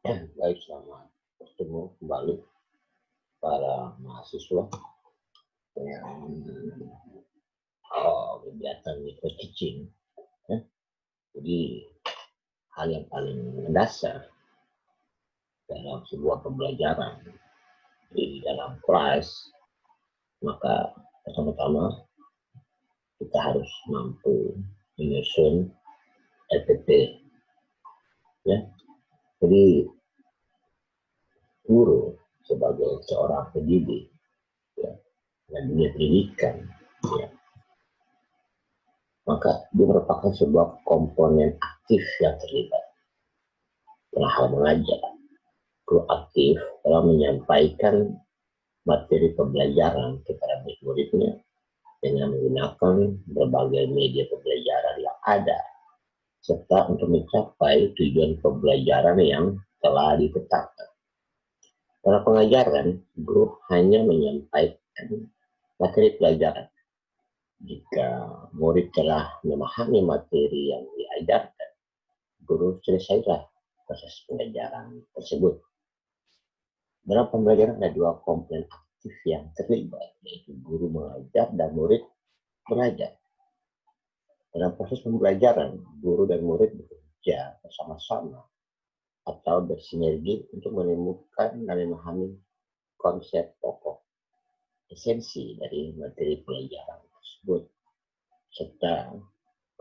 Baik, selamat bertemu kembali para mahasiswa yang kegiatan micro teaching. Ya. Jadi hal yang paling mendasar dalam sebuah pembelajaran di dalam kelas, maka pertama-tama kita harus mampu menyusun LPT. Ya. Jadi guru sebagai seorang pendidik, ya, dan dunia pendidikan, ya, maka dia merupakan sebuah komponen aktif yang terlibat dalam hal mengajar. Guru aktif dalam menyampaikan materi pembelajaran kepada murid-muridnya dengan menggunakan berbagai media pembelajaran yang ada, serta untuk mencapai tujuan pembelajaran yang telah ditetapkan. Dalam pengajaran, guru hanya menyampaikan materi pelajaran. Jika murid telah memahami materi yang diajarkan, guru selesailah proses pengajaran tersebut. Dalam pembelajaran ada dua komponen aktif yang terlibat, yaitu guru mengajar dan murid belajar. Dalam proses pembelajaran, guru dan murid bekerja bersama-sama atau bersinergi untuk menemukan dan memahami konsep pokok, esensi dari materi pelajaran tersebut, serta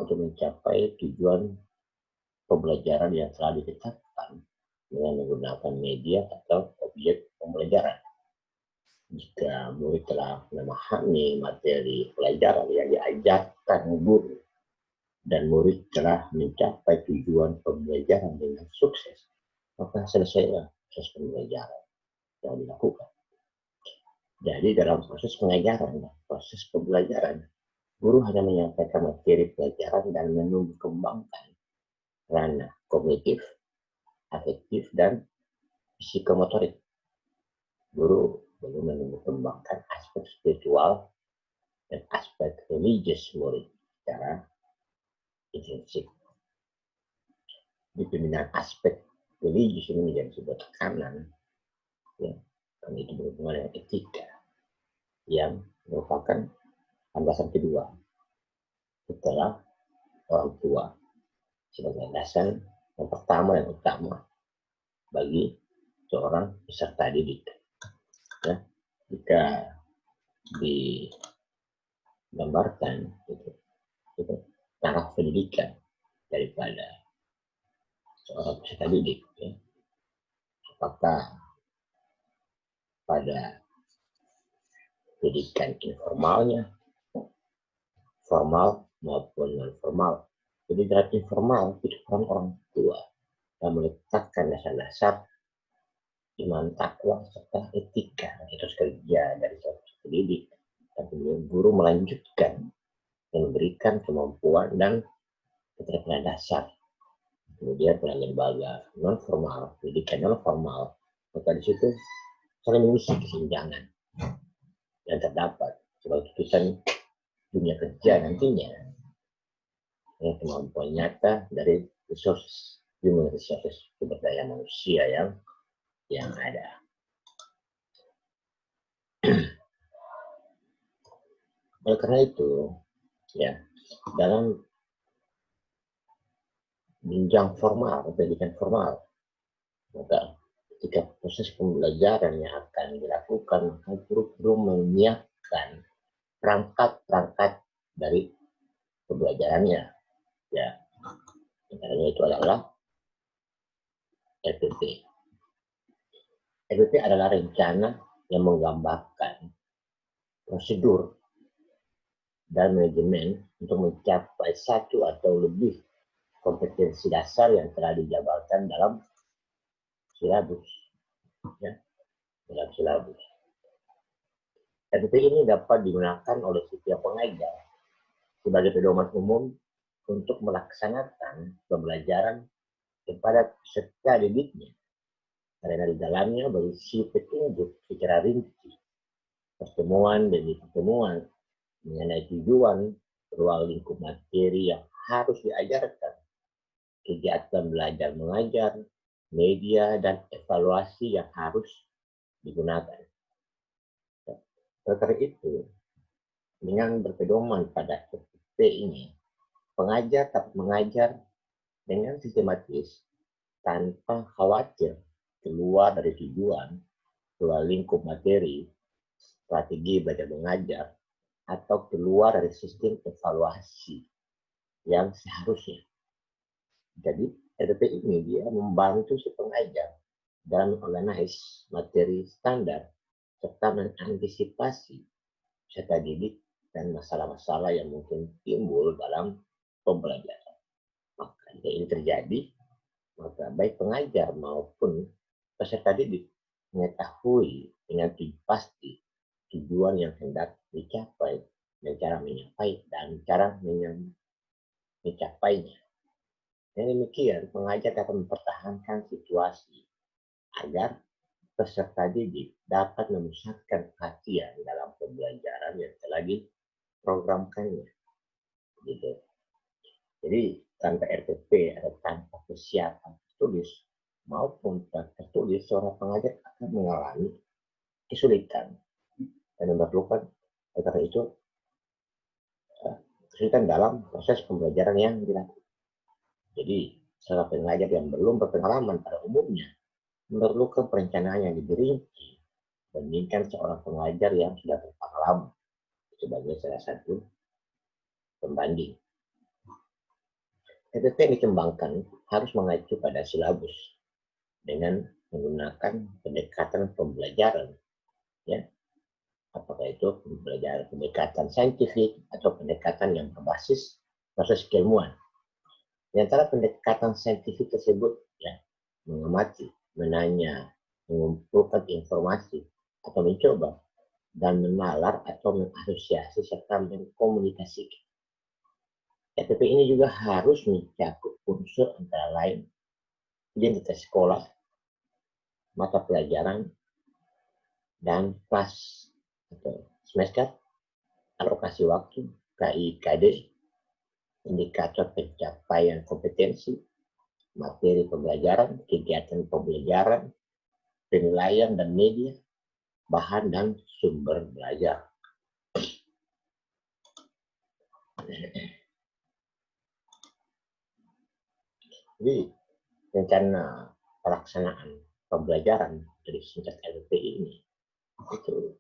untuk mencapai tujuan pembelajaran yang telah ditetapkan dengan menggunakan media atau objek pembelajaran. Jika murid telah memahami materi pelajaran yang diajarkan guru dan murid telah mencapai tujuan pembelajaran dengan sukses, maka selesailah proses pembelajaran yang dilakukan. Jadi dalam proses pengajaran, proses pembelajaran, guru hanya menyampaikan materi pelajaran dan mengembangkan ranah kognitif, afektif, dan psikomotorik. Guru belum mengembangkan aspek spiritual dan aspek religius murid secara intensif. Di pembinaan aspek religius ini menjadi sebuah tekanan, ya, karena itu berhubungan dengan etika yang merupakan landasan kedua setelah orang tua sebagai landasan yang pertama dan utama bagi seorang peserta didik. Ya, jika digambarkan itu taraf pendidikan daripada seorang peserta didik, ya, apakah pada pendidikan informalnya, formal maupun non formal. Jadi dalam informal itu orang tua yang meletakkan dasar-dasar iman, takwa, serta etika etos kerja dari seorang pendidik. Dan kemudian guru melanjutkan dan memberikan kemampuan dan keterampilan dasar. Kemudian pada lembaga non formal, pendidikan non formal, maka di situ saling mengisi kesenjangan yang terdapat sebagai tulisan dunia kerja nantinya, yang kemampuan nyata dari resources, human resources, sumber daya manusia yang ada. Oleh karena itu, ya, dalam jenjang formal, pendidikan formal, maka ketika proses pembelajaran yang akan dilakukan, maka guru menyiapkan perangkat-perangkat dari pembelajarannya, ya, antaranya itu adalah LPT. LPT adalah rencana yang menggambarkan prosedur dan manajemen untuk mencapai satu atau lebih kompetensi dasar yang telah dijabarkan dalam silabus, ya, dalam silabus. LPT ini dapat digunakan oleh setiap pengajar sebagai pedoman umum untuk melaksanakan pembelajaran kepada peserta didiknya, karena di dalamnya berisi petunjuk secara rinci pertemuan demi pertemuan mengenai tujuan, ruang lingkup materi yang harus diajarkan, kegiatan belajar mengajar, media, dan evaluasi yang harus digunakan. Oleh itu, dengan berpedoman pada FFP ini, pengajar dapat mengajar dengan sistematis tanpa khawatir keluar dari tujuan, keluar lingkup materi, strategi belajar mengajar, atau keluar dari sistem evaluasi yang seharusnya. Jadi, FFP ini dia membantu si pengajar dalam mengorganize materi standar serta mengantisipasi peserta didik dan masalah-masalah yang mungkin timbul dalam pembelajaran. Maka jika ini terjadi, maka baik pengajar maupun peserta didik mengetahui dengan pasti tujuan yang hendak dicapai dan cara mencapainya. Dengan demikian, pengajar dapat mempertahankan situasi agar peserta didik dapat memusatkan perhatian dalam pembelajaran yang telah diprogramkannya. Gitu. Jadi tanpa RTP atau tanpa persiapan tertulis maupun tak tertulis, seorang pengajar akan mengalami kesulitan dan memerlukan karena itu kesulitan dalam proses pembelajaran yang dilakukan. Jadi seorang pengajar yang belum berpengalaman pada umumnya memerlukan perencanaan yang lebih rinci dibandingkan seorang pengajar yang sudah berpengalaman sebagai salah satu pembanding. FFP yang dikembangkan harus mengacu pada silabus dengan menggunakan pendekatan pembelajaran, ya, apakah itu pendekatan saintifik atau pendekatan yang berbasis proses keilmuan. Di antara pendekatan saintifik tersebut, ya, mengamati, menanya, mengumpulkan informasi, atau mencoba, dan menalar atau mengasosiasi serta mengkomunikasikan. FFP ini juga harus mencakup unsur antara lain identitas sekolah, mata pelajaran, dan kelas atau semester, alokasi waktu, KIKD, indikator pencapaian kompetensi, materi pembelajaran, kegiatan pembelajaran, penilaian dan media, bahan dan sumber belajar. Jadi, rencana pelaksanaan pembelajaran dari singkat LP ini itu,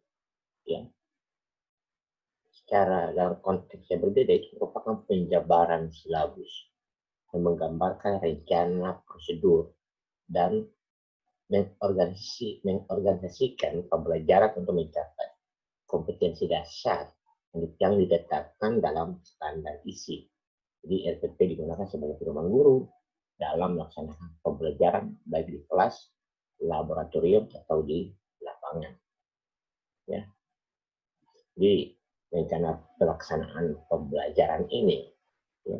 ya, secara dalam konteks yang berbeda itu merupakan penjabaran silabus yang menggambarkan rencana prosedur dan mengorganisasikan pembelajaran untuk mencapai kompetensi dasar yang ditetapkan dalam standar isi. Jadi RPP digunakan sebagai pedoman guru dalam melaksanakan pembelajaran baik di kelas, laboratorium, atau di lapangan. Ya. Jadi rencana pelaksanaan pembelajaran ini, ya,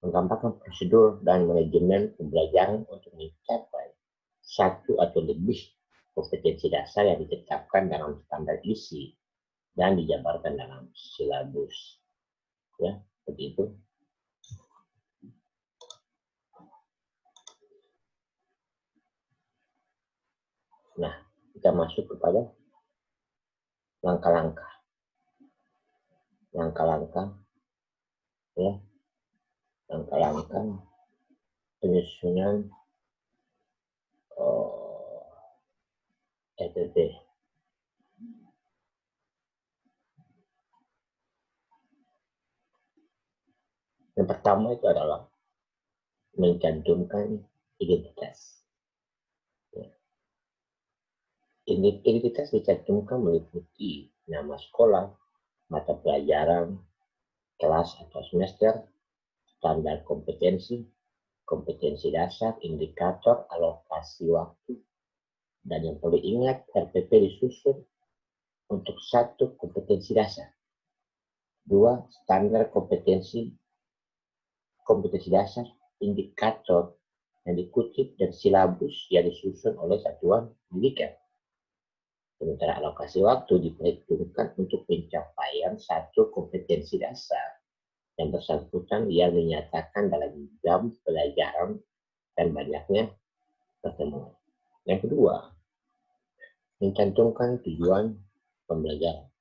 menggambarkan prosedur dan manajemen pembelajaran untuk mencapai satu atau lebih kompetensi dasar yang ditetapkan dalam standar isi dan dijabarkan dalam silabus. Ya, seperti itu. Nah, kita masuk kepada langkah-langkah, ya, langkah-langkah penyusunan ETT. Yang pertama itu adalah mencantumkan identitas. Identitas dicantumkan meliputi nama sekolah, mata pelajaran, kelas atau semester, standar kompetensi, kompetensi dasar, indikator, alokasi waktu, dan yang perlu ingat, RPP disusun untuk satu kompetensi dasar, dua standar kompetensi dasar, indikator yang dikutip dari silabus yang disusun oleh satuan pendidikan. Sementara alokasi waktu diperhitungkan untuk pencapaian satu kompetensi dasar yang bersangkutan yang dinyatakan dalam jam pelajaran dan banyaknya mencantumkan tujuan pembelajaran.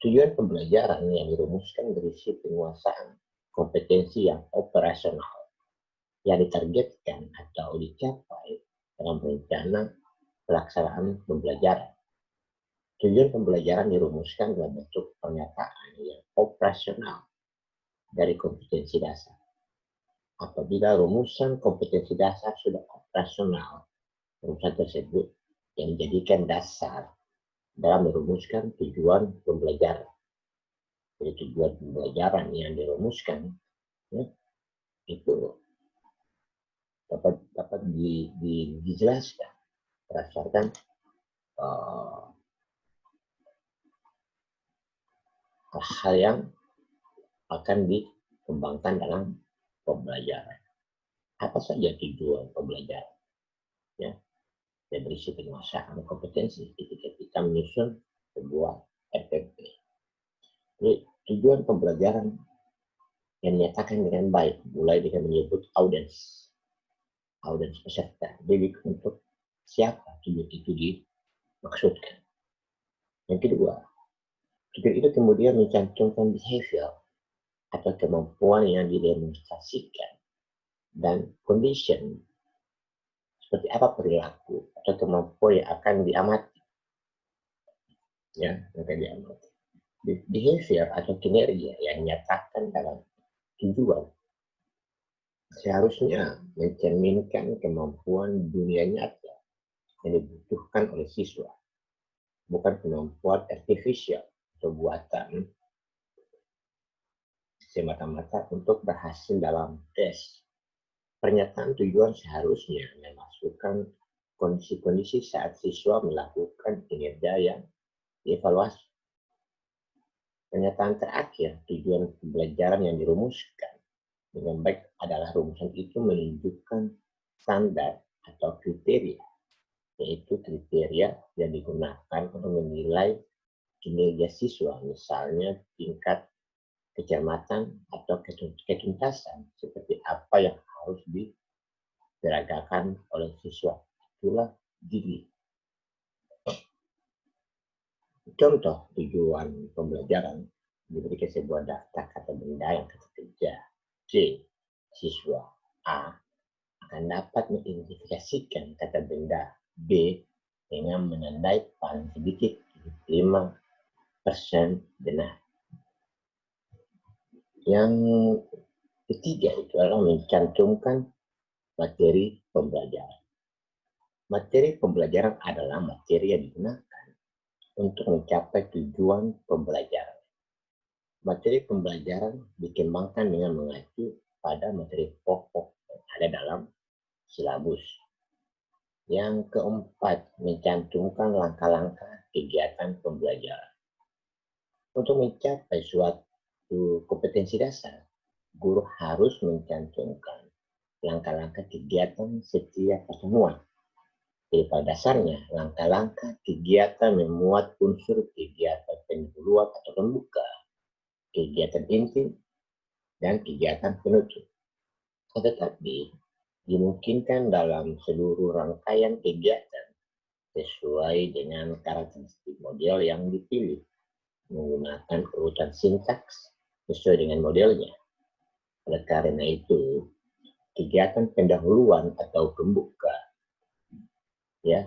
Tujuan pembelajaran yang dirumuskan berisi penguasaan kompetensi yang operasional yang ditargetkan atau dicapai dalam rencana pelaksanaan pembelajaran. Tujuan pembelajaran dirumuskan dalam bentuk pernyataan yang operasional dari kompetensi dasar. Apabila rumusan kompetensi dasar sudah operasional, rumusan tersebut yang dijadikan dasar dalam merumuskan tujuan pembelajaran. Jadi tujuan pembelajaran yang dirumuskan ya, itu dapat dijelaskan berdasarkan hal yang akan dikembangkan dalam pembelajaran. Apa saja tujuan pembelajaran? Ya, dan berisi penguasaan kompetensi ketika kita menyusun sebuah FPP. Jadi tujuan pembelajaran yang dinyatakan dengan baik, mulai dengan menyebut audiens peserta. Jadi untuk siapa tujuan itu dimaksudkan. Yang kedua, tujuan itu kemudian mencantumkan behavior atau kemampuan yang didemonstrasikan dan condition seperti apa perilaku atau kemampuan yang akan diamati. Ya, akan diamati. Behavior atau kinerja yang dinyatakan dalam tujuan seharusnya mencerminkan kemampuan dunia nyata yang dibutuhkan oleh siswa, bukan kemampuan artifisial atau buatan semata-mata untuk berhasil dalam tes. Pernyataan tujuan seharusnya memasukkan kondisi-kondisi saat siswa melakukan kinerja yang dievaluasi. Pernyataan terakhir, tujuan pembelajaran yang dirumuskan dengan baik adalah rumusan itu menunjukkan standar atau kriteria, yaitu kriteria yang digunakan untuk menilai kinerja siswa, misalnya tingkat kecermatan atau ketuntasan, seperti apa yang harus diperagakan oleh siswa. Itulah diri. Contoh tujuan pembelajaran diberikan sebuah daftar kata benda yang kata kerja. C. Siswa A akan dapat mengidentifikasikan kata benda B dengan menandai paling sedikit 5% benar. Yang ketiga itu adalah mencantumkan materi pembelajaran. Materi pembelajaran adalah materi yang digunakan untuk mencapai tujuan pembelajaran. Materi pembelajaran dikembangkan dengan mengacu pada materi pokok yang ada dalam silabus. Yang keempat, mencantumkan langkah-langkah kegiatan pembelajaran. Untuk mencapai suatu kompetensi dasar, guru harus mencantumkan langkah-langkah kegiatan setiap pertemuan. Jadi pada dasarnya, langkah-langkah kegiatan memuat unsur kegiatan pendahuluan atau pembuka, kegiatan inti, dan kegiatan penutup. Tetapi, dimungkinkan dalam seluruh rangkaian kegiatan sesuai dengan karakteristik model yang dipilih, menggunakan urutan sintaks sesuai dengan modelnya. Oleh karena itu, kegiatan pendahuluan atau pembuka, ya,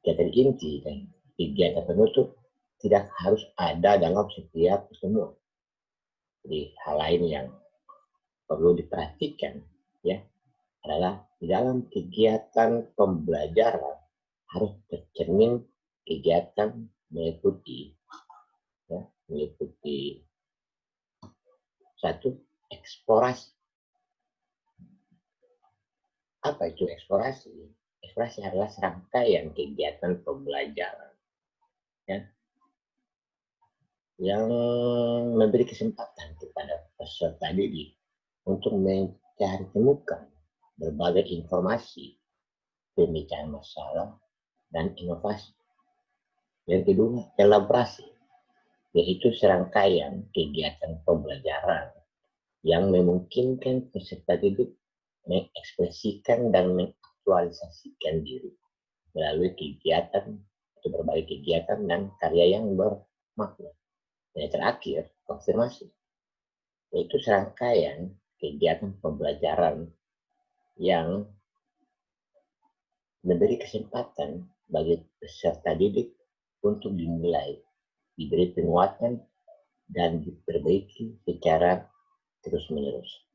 kegiatan inti dan kegiatan penutup tidak harus ada dalam setiap pertemuan. Jadi hal lain yang perlu diperhatikan ya adalah di dalam kegiatan pembelajaran harus tercermin kegiatan meliputi satu, eksplorasi. Apa itu eksplorasi? Eksplorasi adalah serangkaian kegiatan pembelajaran ya, yang memberi kesempatan kepada peserta didik untuk mencari temukan berbagai informasi, pemecahan masalah, dan inovasi. Yang kedua, elaborasi, yaitu serangkaian kegiatan pembelajaran yang memungkinkan peserta didik mengekspresikan dan mengaktualisasikan diri melalui kegiatan untuk berbagai kegiatan dan karya yang bermakna. Dan yang terakhir, konfirmasi, yaitu serangkaian kegiatan pembelajaran yang memberi kesempatan bagi peserta didik untuk dinilai, diberi penguatan, dan diperbaiki secara terus-menerus.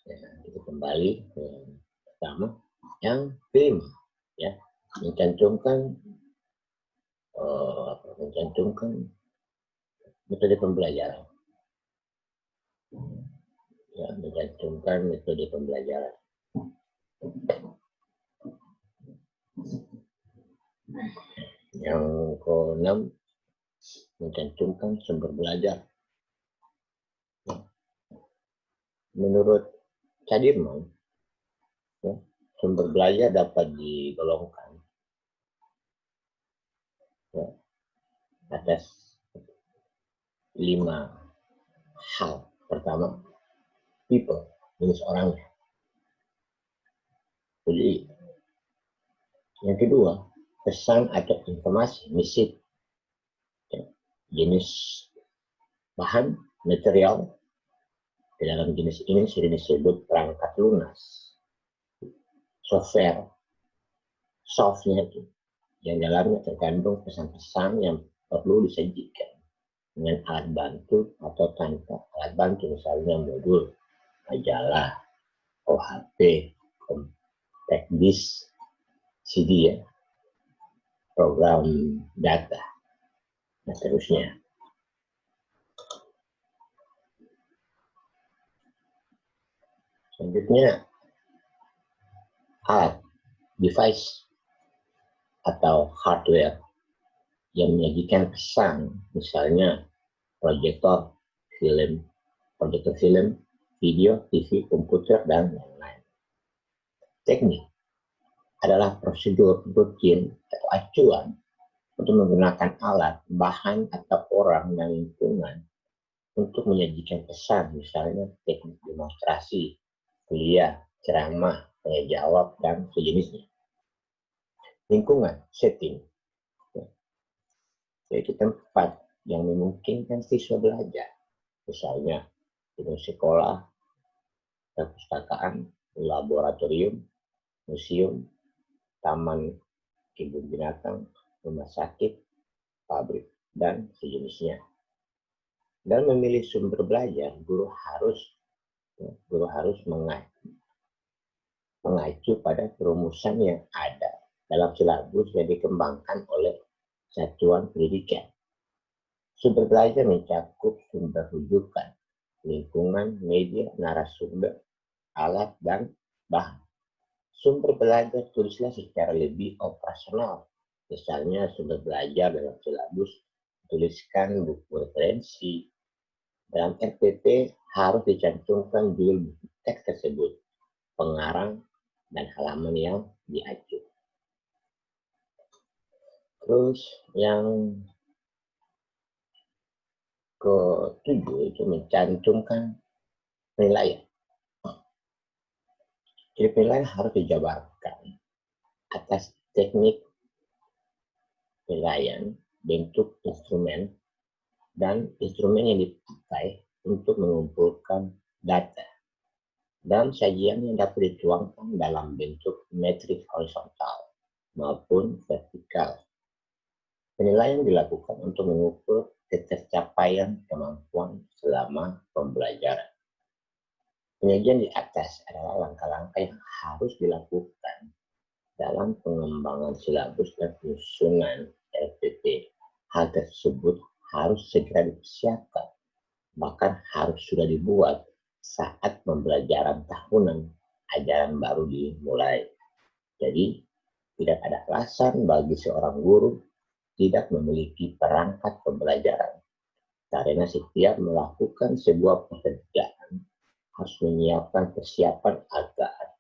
Ya, kita kembali ke yang pertama, yang kelima, ya, mencantumkan metode pembelajaran. Ya, mencantumkan metode pembelajaran. Yang keenam, mencantumkan sumber belajar. Menurut Cadirman, ya, sumber belajar dapat digolongkan ya, atas 5 hal. Pertama, people, jenis orangnya. Jadi, yang kedua, pesan atau informasi, message, ya, jenis bahan, material. Di dalam jenis ini sering disebut perangkat lunas, software, softnya itu, yang dalamnya terkandung pesan-pesan yang perlu disajikan dengan alat bantu atau tanpa alat bantu, misalnya modul, majalah, OHP, compact disk, CD, ya, program data, dan seterusnya. Selanjutnya, alat, device, atau hardware yang menyajikan pesan, misalnya proyektor film, video, TV, komputer, dan lain-lain. Teknik adalah prosedur rutin atau acuan untuk menggunakan alat, bahan, atau orang dan lingkungan untuk menyajikan pesan, misalnya teknik demonstrasi, kuliah, ceramah, tanya jawab, dan sejenisnya. Lingkungan, setting, yaitu tempat yang memungkinkan siswa belajar, misalnya gedung sekolah, perpustakaan, laboratorium, museum, taman kebun binatang, rumah sakit, pabrik, dan sejenisnya. Dan memilih sumber belajar, guru harus mengacu pada perumusan yang ada dalam silabus yang dikembangkan oleh satuan pendidikan. Sumber belajar mencakup sumber rujukan, lingkungan, media, narasumber, alat, dan bahan. Sumber belajar tulislah secara lebih operasional. Misalnya sumber belajar dalam silabus, tuliskan buku referensi. Dalam RPP harus dicantumkan judul buku teks tersebut, pengarang, dan halaman yang diacu. Terus yang ketujuh itu mencantumkan penilaian. Jadi penilaian harus dijabarkan atas teknik penilaian, bentuk instrumen, dan instrumen yang dipakai untuk mengumpulkan data. Dan sajian yang dapat dituangkan dalam bentuk metrik horizontal maupun vertikal. Penilaian dilakukan untuk mengukur ketercapaian kemampuan selama pembelajaran. Penyajian di atas adalah langkah-langkah yang harus dilakukan dalam pengembangan silabus dan penyusunan RPP. Hal tersebut harus segera dipersiapkan, bahkan harus sudah dibuat saat pembelajaran tahunan ajaran baru dimulai. Jadi, tidak ada alasan bagi seorang guru tidak memiliki perangkat pembelajaran, karena setiap melakukan sebuah pekerjaan harus menyiapkan persiapan agar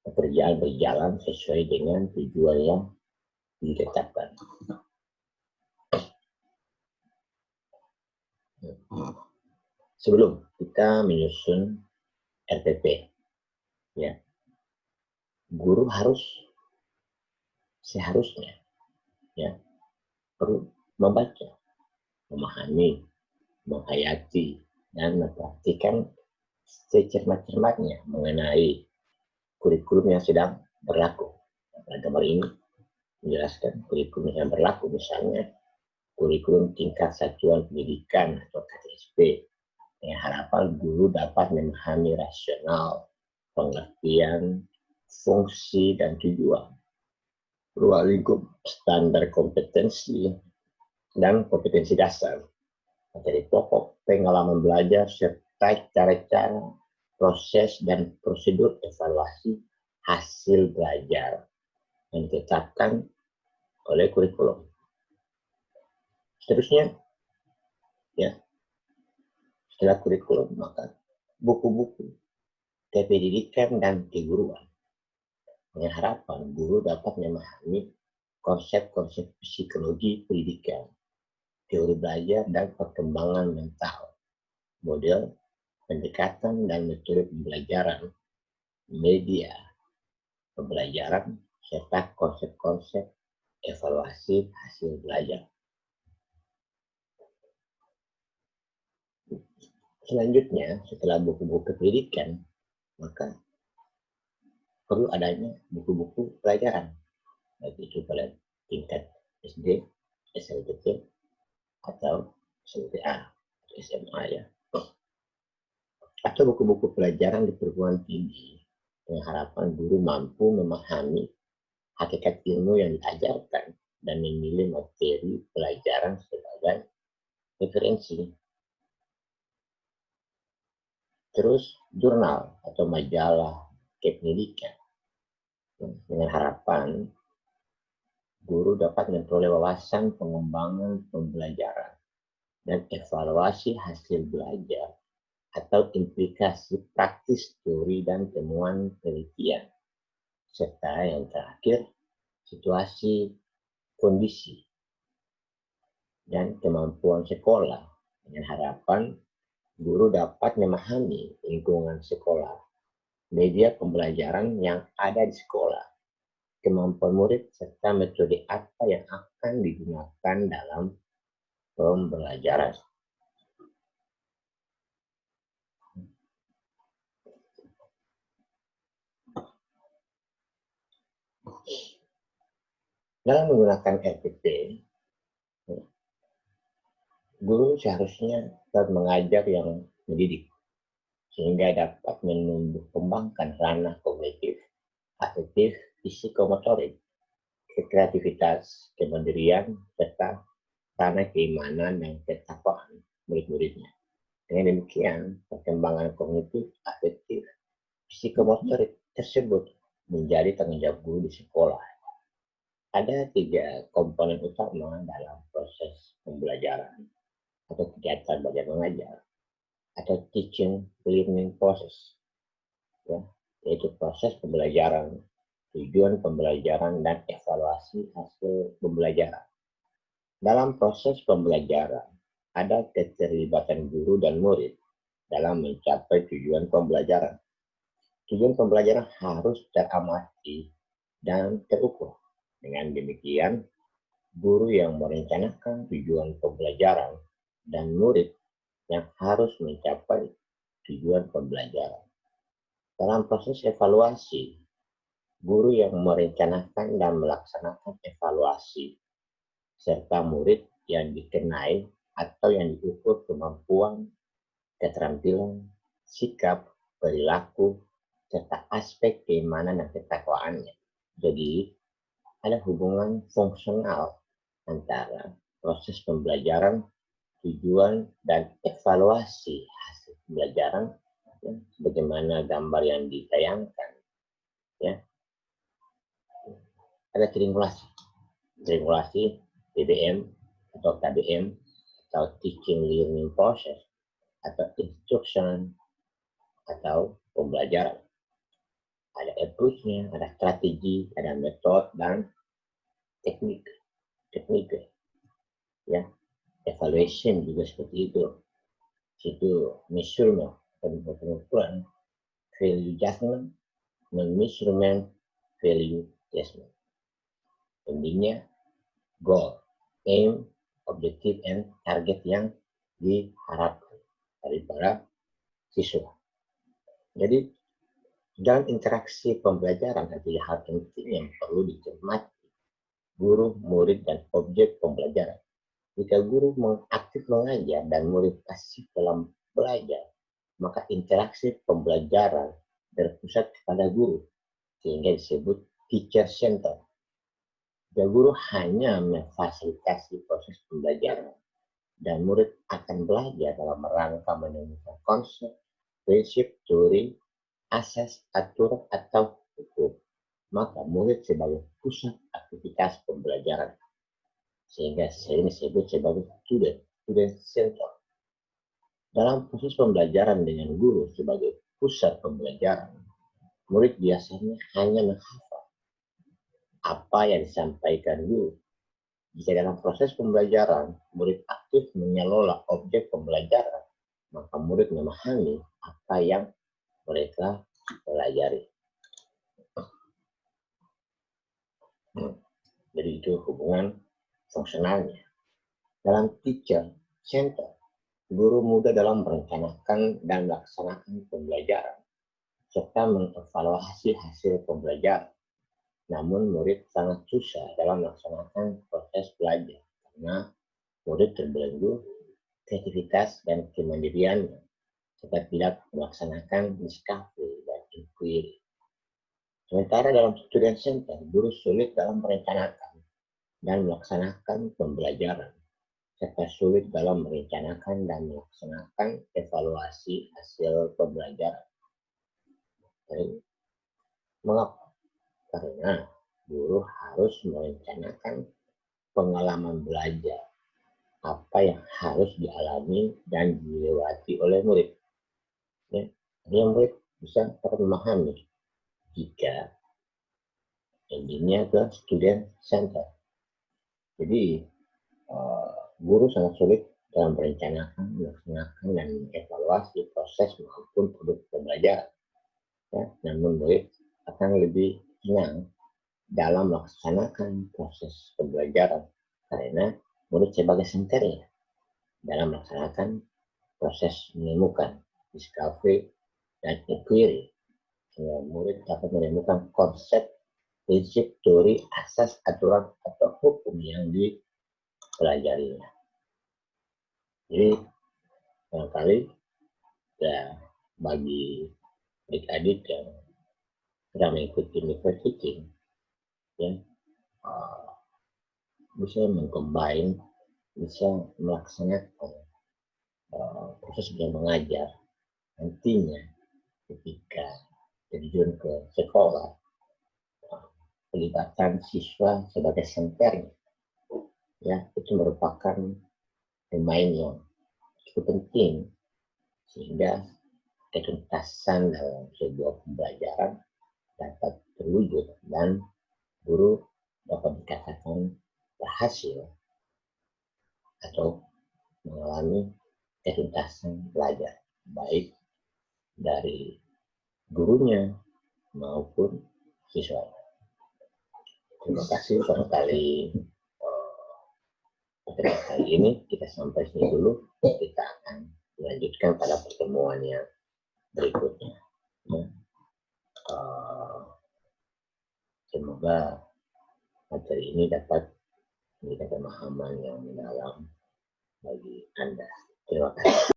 pekerjaan berjalan sesuai dengan tujuan yang ditetapkan. Sebelum kita menyusun RPP, ya, guru harus seharusnya ya perlu membaca, memahami, menghayati, dan mempraktikkan secermat-cermatnya mengenai kurikulum yang sedang berlaku. Pada gambar ini menjelaskan kurikulum yang berlaku, misalnya kurikulum tingkat satuan pendidikan atau KTSP, dengan harapan guru dapat memahami rasional, pengertian, fungsi, dan tujuan, ruang lingkup, standar kompetensi, dan kompetensi dasar, materi pokok, pengalaman belajar, serta cara-cara, proses, dan prosedur evaluasi hasil belajar yang ditetapkan oleh kurikulum. Seterusnya, ya, setelah kurikulum, maka buku-buku kependidikan dan keguruan, dengan harapan guru dapat memahami konsep-konsep psikologi pendidikan, teori belajar dan perkembangan mental, model pendekatan dan metode pembelajaran, media pembelajaran, serta konsep-konsep evaluasi hasil belajar. Selanjutnya, setelah buku-buku pendidikan, maka perlu adanya buku-buku pelajaran, baik itu pada tingkat SD, SLTP, atau SLTA, atau SMA ya, atau buku-buku pelajaran di perguruan tinggi, dengan harapan guru mampu memahami hakikat ilmu yang diajarkan dan memilih materi pelajaran sebagai referensi. Terus jurnal atau majalah kependidikan, dengan harapan guru dapat memperoleh wawasan pengembangan pembelajaran dan evaluasi hasil belajar atau implikasi praktis teori dan temuan penelitian, serta yang terakhir situasi, kondisi, dan kemampuan sekolah, dengan harapan guru dapat memahami lingkungan sekolah, media pembelajaran yang ada di sekolah, kemampuan murid, serta metode apa yang akan digunakan dalam pembelajaran. Dalam menggunakan RPP, guru seharusnya dapat mengajar yang mendidik, sehingga dapat menumbuh kembangkan ranah kognitif, afektif, psikomotorik, kreativitas, kemandirian, serta ranah keimanan dan ketakwaan murid-muridnya. Dengan demikian, perkembangan kognitif, afektif, psikomotorik tersebut menjadi tanggung jawab guru di sekolah. Ada 3 komponen utama dalam proses pembelajaran atau kegiatan belajar mengajar atau teaching learning process, ya, yaitu proses pembelajaran, tujuan pembelajaran, dan evaluasi hasil pembelajaran. Dalam proses pembelajaran, ada keterlibatan guru dan murid dalam mencapai tujuan pembelajaran. Tujuan pembelajaran harus teramati dan terukur. Dengan demikian, guru yang merencanakan tujuan pembelajaran dan murid yang harus mencapai tujuan pembelajaran. Dalam proses evaluasi, guru yang merencanakan dan melaksanakan evaluasi, serta murid yang dikenai atau yang diukur kemampuan, keterampilan, sikap, perilaku, serta aspek keimanan dan ketakwaannya. Jadi, ada hubungan fungsional antara proses pembelajaran, tujuan, dan evaluasi hasil pembelajaran, ya, sebagaimana gambar yang ditayangkan. Ya. Ada triangulasi TBM atau KBM atau teaching learning process atau instruction atau pembelajaran. Ada approach-nya, ada strategi, ada metode, dan teknik. Ya, evaluation juga seperti itu. Situ measurement, pengukuran, value judgment, non-measurement, value judgment. Intinya goal, aim, objektif, and target yang diharapkan dari para siswa. Jadi dalam interaksi pembelajaran ada hal penting yang perlu dicermati guru, murid, dan objek pembelajaran. Jika guru aktif mengajar dan murid pasif dalam belajar, maka interaksi pembelajaran berpusat kepada guru, sehingga disebut teacher center. Jika guru hanya memfasilitasi proses pembelajaran, dan murid akan belajar dalam rangka menemukan konsep, prinsip, teori, asas, aturan, atau hukum, maka murid sebagai pusat aktivitas pembelajaran, sehingga sering disebut sebagai student center. Dalam proses pembelajaran dengan guru sebagai pusat pembelajaran, murid biasanya hanya menghafal apa yang disampaikan guru. Jika dalam proses pembelajaran, murid aktif mengelola objek pembelajaran, maka murid memahami apa yang mereka pelajari. Jadi itu hubungan fungsionalnya. Dalam teacher center, guru muda dalam merencanakan dan melaksanakan pembelajaran, serta mengevaluasi hasil pembelajaran. Namun murid sangat susah dalam melaksanakan proses belajar, karena murid terbelenggu kreativitas dan kemandiriannya, serta tidak melaksanakan discovery dan inquiry. Sementara dalam student center, guru sulit dalam merencanakan dan melaksanakan pembelajaran, serta sulit dalam merencanakan dan melaksanakan evaluasi hasil pembelajaran. Mengapa? Karena guru harus merencanakan pengalaman belajar, apa yang harus dialami dan dilewati oleh murid. Murid bisa memahami jika endingnya ke student center. Jadi guru sangat sulit dalam merencanakan, melaksanakan, dan mengevaluasi proses maupun produk pembelajaran. Namun murid akan lebih senang dalam melaksanakan proses pembelajaran, karena murid sebagai senternya dalam melaksanakan proses menemukan discovery dan inquiry, sehingga murid dapat menemukan konsep, prinsip, teori, asas, aturan, atau hukum yang dipelajarinya. Jadi barangkali ya bagi adik-adik yang sedang mengikuti micro teaching, ya bisa mengcombine, bisa melaksanakan proses belajar mengajar nantinya ketika terjun ke sekolah, pelibatan siswa sebagai senternya, ya itu merupakan pemain yang cukup penting, sehingga ketuntasan dalam sebuah pembelajaran dapat terwujud dan guru dapat dikatakan berhasil atau mengalami ketuntasan belajar, baik dari gurunya maupun siswa. Terima kasih. Barangkali kali ini kita sampai sini dulu. Kita akan melanjutkan pada pertemuan yang berikutnya. Semoga materi ini dapat memberikan pemahaman yang mendalam bagi Anda. Terima kasih.